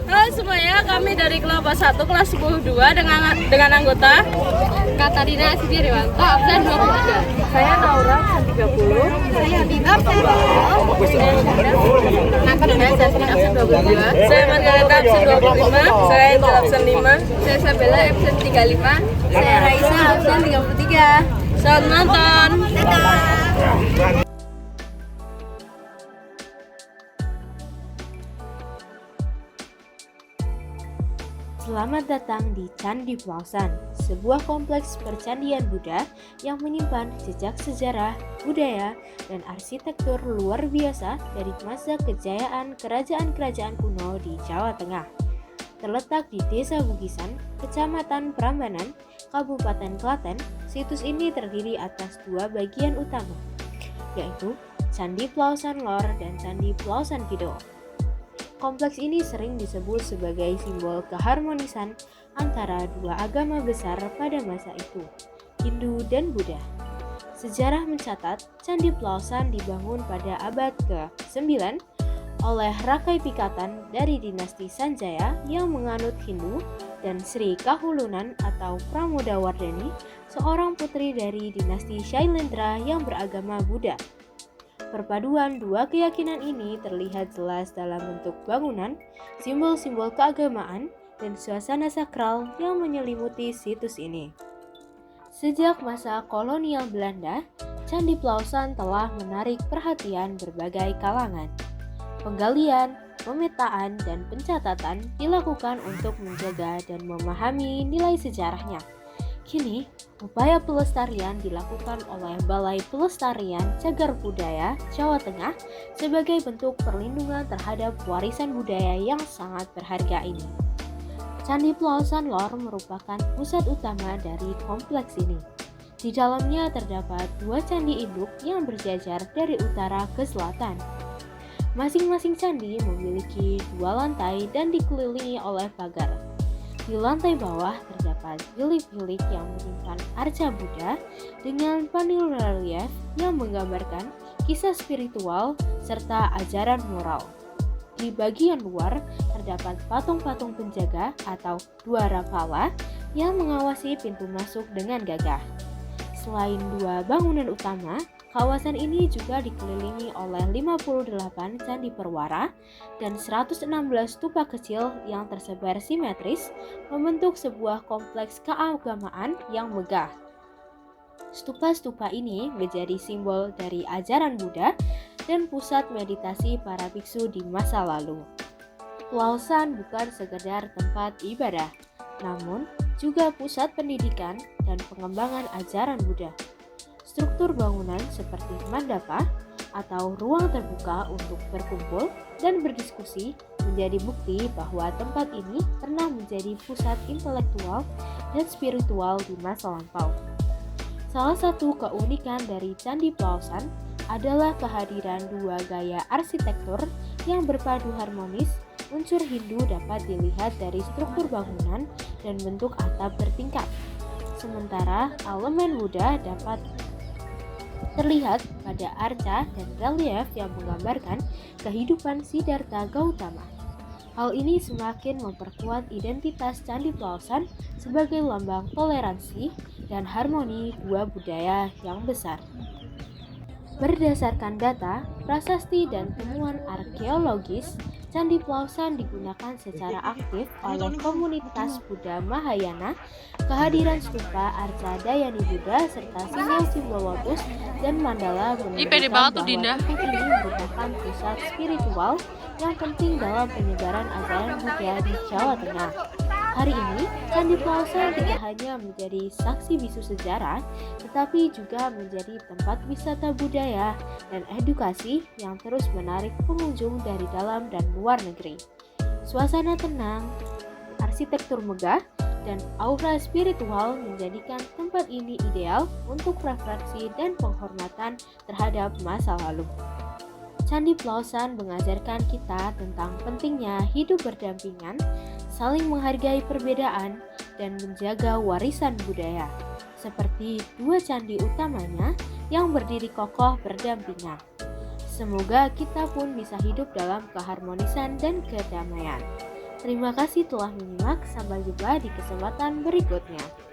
Halo semuanya, kami dari kelompok 1 kelas 10-2 dengan anggota Katarina Asidia Dewanto, absen 23. saya Naura, absen 30. Saya Bima, absen 20. Saya Jasmine, absen 22. Saya Margareta, absen 25. Saya Angel, absen 5. Saya Sabella, absen 35. Saya Raisa, absen 33. Selamat menonton. Selamat datang di Candi Plausan, sebuah kompleks percandian Buddha yang menyimpan jejak sejarah, budaya, dan arsitektur luar biasa dari masa kejayaan kerajaan-kerajaan kuno di Jawa Tengah. Terletak di Desa Bugisan, Kecamatan Prambanan, Kabupaten Klaten, situs ini terdiri atas dua bagian utama, yaitu Candi Plausan Lor dan Candi Plausan Kidul. Kompleks ini sering disebut sebagai simbol keharmonisan antara dua agama besar pada masa itu, Hindu dan Buddha. Sejarah mencatat Candi Plausan dibangun pada abad ke-9 oleh Rakai Pikatan dari dinasti Sanjaya yang menganut Hindu dan Sri Kahulunan atau Pramodawardhani, seorang putri dari dinasti Shailendra yang beragama Buddha. Perpaduan dua keyakinan ini terlihat jelas dalam bentuk bangunan, simbol-simbol keagamaan, dan suasana sakral yang menyelimuti situs ini. Sejak masa kolonial Belanda, Candi Plausan telah menarik perhatian berbagai kalangan. Penggalian, pemetaan, dan pencatatan dilakukan untuk menjaga dan memahami nilai sejarahnya. Kini, upaya pelestarian dilakukan oleh Balai Pelestarian Cagar Budaya Jawa Tengah sebagai bentuk perlindungan terhadap warisan budaya yang sangat berharga ini. Candi Plausan Lor merupakan pusat utama dari kompleks ini. Di dalamnya terdapat dua candi induk yang berjajar dari utara ke selatan. Masing-masing candi memiliki dua lantai dan dikelilingi oleh pagar. Di lantai bawah terdapat bilik-bilik yang menyimpan arca Buddha dengan panel relief yang menggambarkan kisah spiritual serta ajaran moral. Di bagian luar terdapat patung-patung penjaga atau dwarapala yang mengawasi pintu masuk dengan gagah. Selain dua bangunan utama, kawasan ini juga dikelilingi oleh 58 candi perwara dan 116 stupa kecil yang tersebar simetris membentuk sebuah kompleks keagamaan yang megah. Stupa-stupa ini menjadi simbol dari ajaran Buddha dan pusat meditasi para biksu di masa lalu. Plausan bukan sekedar tempat ibadah, namun juga pusat pendidikan dan pengembangan ajaran Buddha. Struktur bangunan seperti mandapa atau ruang terbuka untuk berkumpul dan berdiskusi menjadi bukti bahwa tempat ini pernah menjadi pusat intelektual dan spiritual di masa lampau. Salah satu keunikan dari Candi Plausan adalah kehadiran dua gaya arsitektur yang berpadu harmonis. Unsur Hindu dapat dilihat dari struktur bangunan dan bentuk atap bertingkat, sementara elemen Buddha dapat terlihat pada arca dan relief yang menggambarkan kehidupan Siddhartha Gautama. Hal ini semakin memperkuat identitas Candi Plausan sebagai lambang toleransi dan harmoni dua budaya yang besar. Berdasarkan data, prasasti, dan temuan arkeologis, Candi Plausan digunakan secara aktif oleh komunitas Buddha Mahayana. Kehadiran stupa arca Dayani Buddha serta simbol-simbol lotus dan mandala menunjukkan bahwa tempat ini merupakan pusat spiritual yang penting dalam penyebaran ajaran Buddha di Jawa Tengah. Hari ini, Candi Plausan tidak hanya menjadi saksi bisu sejarah, tetapi juga menjadi tempat wisata budaya dan edukasi yang terus menarik pengunjung dari dalam dan luar negeri. Suasana tenang, arsitektur megah, dan aura spiritual menjadikan tempat ini ideal untuk refleksi dan penghormatan terhadap masa lalu. Candi Plausan mengajarkan kita tentang pentingnya hidup berdampingan, saling menghargai perbedaan, dan menjaga warisan budaya, seperti dua candi utamanya yang berdiri kokoh berdampingan. Semoga kita pun bisa hidup dalam keharmonisan dan kedamaian. Terima kasih telah menyimak, sampai jumpa di kesempatan berikutnya.